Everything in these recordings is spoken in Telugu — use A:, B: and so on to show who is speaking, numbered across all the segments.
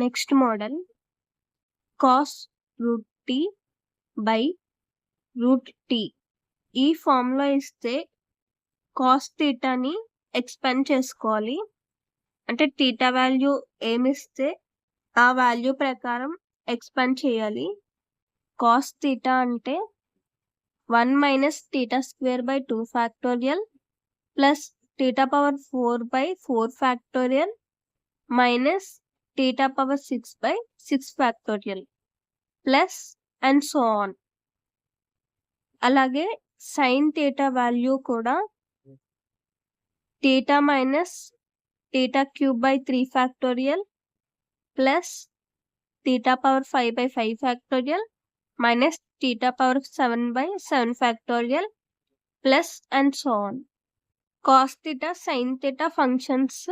A: Next model cos root t by root t. ఈ ఫార్ములా ఇస్తే కాస్ థీటాని ఎక్స్పాండ్ చేసుకోవాలి. అంటే థీటా వాల్యూ ఏమిస్తే ఆ వాల్యూ ప్రకారం ఎక్స్పాండ్ చేయాలి. కాస్ థీటా అంటే 1 minus theta square by 2 factorial plus theta power 4 by 4 factorial minus theta power 6 by 6 factorial plus and so on. అలాగే సైన్ థీటా వాల్యూ కూడా theta minus theta cube by 3 factorial plus theta power 5 by 5 factorial minus theta power 7 by 7 factorial plus and so on. Cos theta sine theta functions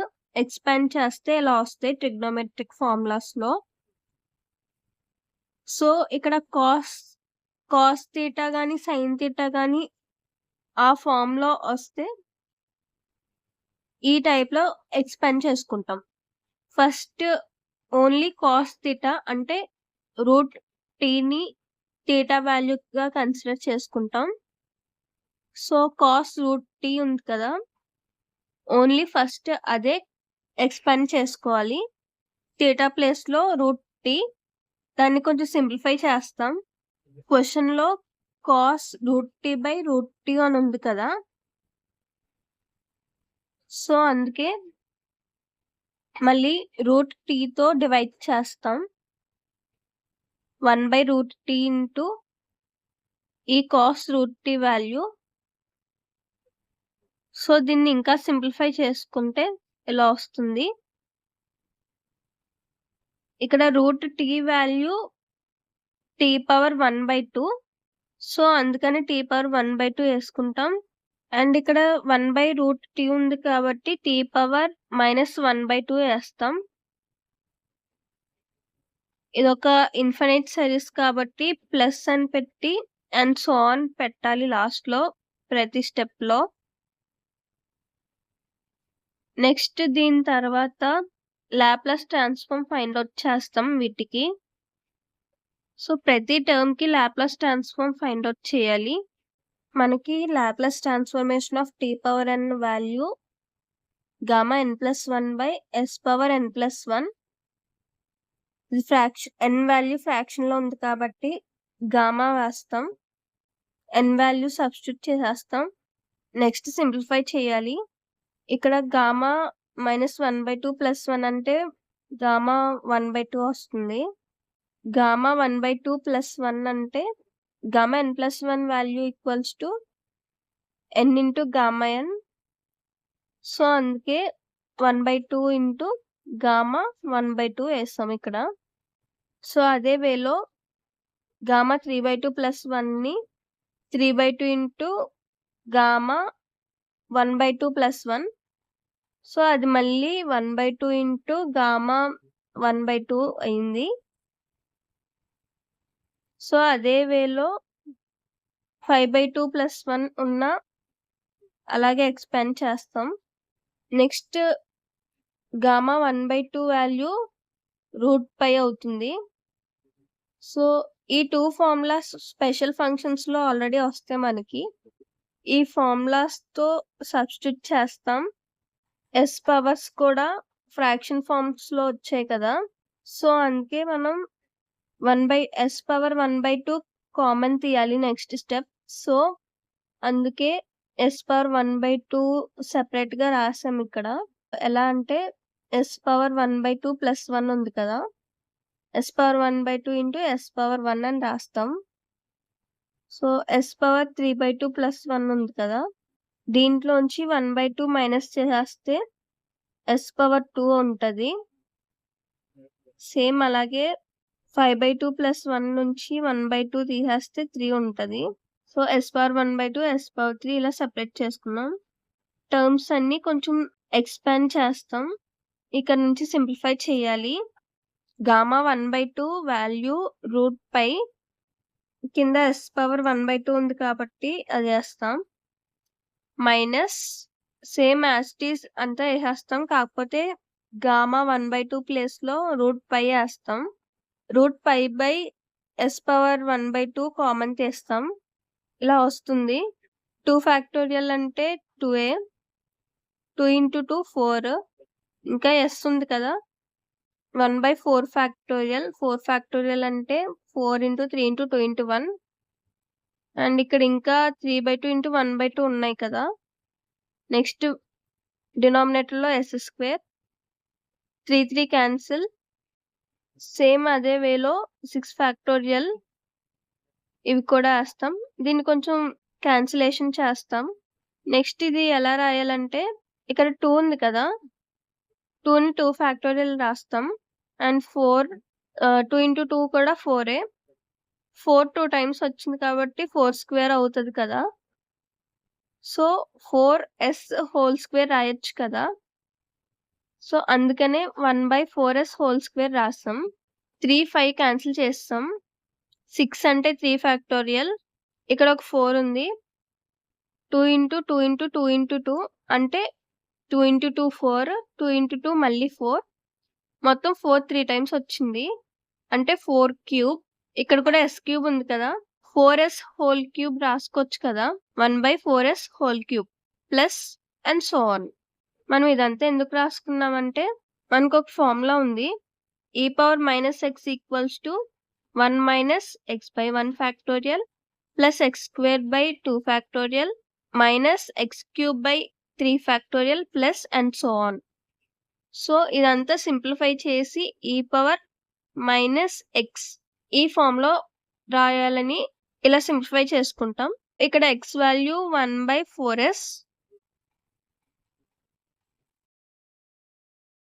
A: expand చేస్తే ఇలా వస్తాయి ట్రిగ్నోమెట్రిక్ ఫార్ములాస్ లో. సో ఇక్కడ కాస్ థీటా కానీ సైన్ థీటా కానీ ఆ ఫామ్ లో వస్తే ఈ టైప్ లో ఎక్స్పాండ్ చేసుకుంటాం. ఫస్ట్ ఓన్లీ కాస్ థీటా అంటే రూట్ టీని థీటా వాల్యూగా కన్సిడర్ చేసుకుంటాం. సో కాస్ రూట్ టీ ఉంది కదా, ఓన్లీ ఫస్ట్ అదే ఎక్స్పాండ్ చేసుకోవాలి. థీటా ప్లేస్ లో రూట్ టీ, దాన్ని కొంచెం సింప్లిఫై చేస్తాం. క్వశ్చన్ లో cos root t by root t అని ఉంది కదా, సో అందుకే మళ్ళీ రూట్ టీతో డివైడ్ చేస్తాం. 1 బై రూట్ టీ ఇంటూ ఈ cos root t value. So దీన్ని ఇంకా సింప్లిఫై చేసుకుంటే ఇలా వస్తుంది. ఇక్కడ root t value t power 1 by 2, so అందుకని టీ పవర్ 1 బై 2 వేసుకుంటాం. అండ్ ఇక్కడ 1 బై రూట్ టీ ఉంది కాబట్టి టీ పవర్ మైనస్ 1 బై 2 వేస్తాం. ఇదొక ఇన్ఫినైట్ సిరీస్ కాబట్టి ప్లస్ అని పెట్టి అండ్ సో ఆన్ పెట్టాలి లాస్ట్ లో ప్రతి స్టెప్ లో. నెక్స్ట్ దీని తర్వాత లాప్లాస్ ట్రాన్స్ఫార్మ్ ఫైండ్ అవుట్ చేస్తాం వీటికి. సో ప్రతి టర్మ్ కి లాప్లాస్ ట్రాన్స్ఫార్మ్ ఫైండ్ అవుట్ చేయాలి. మనకి Laplace transformation of t power n value gamma n plus 1 by s power n plus 1. ఇది ఫ్రాక్షన్, n వాల్యూ ఫ్రాక్షన్ లో ఉంది కాబట్టి గామా వేస్తాం, n వాల్యూ సబ్స్టిట్యూట్ చేసేస్తాం. నెక్స్ట్ సింప్లిఫై చేయాలి. ఇక్కడ గామా మైనస్ 1 బై 2 ప్లస్ 1 అంటే గామా 1 బై 2 వస్తుంది. గామా 1 బై 2 ప్లస్ 1 అంటే gamma n plus 1 value equals to n into gamma n. So అందుకే 1 బై 2 ఇంటూ గామా 1 బై 2 వేస్తాం ఇక్కడ. సో అదే వేలో గామా 3 బై 2 ప్లస్ 1 ని 3 by 2 into gamma 1 by 2 plus 1. So అది మళ్ళీ 1 బై 2 ఇంటూ గామా 1 బై 2 అయింది. సో అదే వేలో 5 బై 2 ప్లస్ 1 ఉన్న అలాగే ఎక్స్పాండ్ చేస్తాం. Next gamma 1 by 2 value root pi అవుతుంది. సో ఈ 2 ఫార్ములాస్ స్పెషల్ ఫంక్షన్స్ లో ఆల్రెడీ వస్తాయి మనకి. ఈ ఫార్ములాస్ తో సబ్స్టిట్యూట్ చేస్తాం. ఎస్ పవర్స్ కూడా ఫ్రాక్షన్ ఫార్మ్స్ లో వచ్చాయి కదా, సో అందుకే మనం 1 by s power 1 by 2 common తీయాలి నెక్స్ట్ స్టెప్. సో అందుకే s పవర్ 1 బై 2 సెపరేట్ గా రాసాం ఇక్కడ. ఎలా అంటే s పవర్ 1 బై 2 ప్లస్ 1 ఉంది కదా, s power 1 by 2 into s power 1 అని రాస్తాం. So s power 3 by 2 plus 1 ఉంది కదా, దీంట్లోంచి 1 బై 2 మైనస్ చేసేస్తే s పవర్ 2 ఉంటుంది. సేమ్ అలాగే 5 బై 2 ప్లస్ 1 నుంచి 1 బై 2 తీసేస్తే 3 ఉంటుంది. So s power 1 by 2 s power 3 ఇలా సెపరేట్ చేసుకున్నాం. టర్మ్స్ అన్ని కొంచెం ఎక్స్పాండ్ చేస్తాం. ఇక్కడ నుంచి సింప్లిఫై చేయాలి. గామా 1 బై 2 వాల్యూ రూట్ పై కింద s పవర్ 1 బై 2 ఉంది కాబట్టి అది వేస్తాం. Minus same as it is అంతా వేసేస్తాం, కాకపోతే గామా 1/2 ప్లేస్‌లో రూట్ పై ఏస్తాం. Root pi by s power 1/2 common తీస్తాం. ఇలా వస్తుంది. 2 ఫ్యాక్టోరియల్ అంటే 2a. 2 ఇంటూ 2 4. ఇంకా ఎస్ ఉంది కదా! 1/4 ఫ్యాక్టోరియల్. 4 ఫ్యాక్టోరియల్ అంటే 4 ఇంటూ 3 ఇంటూ 2 ఇంటూ 1. అండ్ ఇక్కడ ఇంకా 3/2 ఇంటూ 1/2 ఉన్నాయి కదా! నెక్స్ట్ డినామినేటర్‌లో s స్క్వేర్. 3 క్యాన్సిల్. సేమ్ అదే వేలో 6 ఫ్యాక్టోరియల్ ఇవి కూడా ఏస్తాం. దీన్ని కొంచెం క్యాన్సిలేషన్ చేస్తాం. నెక్స్ట్ ఇది ఎలా రాయాలంటే ఇక్కడ 2 ఉంది కదా! 2ని 2 ఫ్యాక్టోరియల్ రాస్తాం. అండ్ 2 ఇంటూ 2 కూడా 4. 4 2 టైమ్స్ వచ్చింది కాబట్టి 4 స్క్వేర్ అవుతది కదా! సో, 4s హోల్ స్క్వేర్ రాయొచ్చు కదా! సో, అందుకనే 1/4s హోల్ స్క్వేర్ రాసాం. 3, 5 క్యాన్సిల్ చేసేసాం. 6 అంటే 3 ఫ్యాక్టోరియల్. ఇక్కడ ఒక 4 ఉంది. 2 ఇంటూ 2 ఇంటూ 2 ఇంటూ 2 అంటే 2 ఇంటూ 2 4. 2 ఇంటూ 2 మళ్ళీ 4. మొత్తం 4 3 టైమ్స్ వచ్చింది. అంటే 4 క్యూబ్. ఇక్కడ కూడా s క్యూబ్ ఉంది కదా! 4s హోల్ క్యూబ్ రాసుకోవచ్చు కదా! 1/4s whole cube plus and so on. మనం ఇదంతా ఎందుకు రాసుకున్నామంటే మనకొక ఫార్ములా ఉంది. e power minus x equals to 1 minus x/1 factorial plus x square by 2 factorial minus x cube by 3 factorial plus and so on. So, ఇదంతా సింప్లిఫై చేసి e పవర్ మైనస్ x ఈ ఫార్మ్‌లో రాయాలని ఇలా సింప్లిఫై చేసుకుంటాం. ఇక్కడ x వాల్యూ 1/4s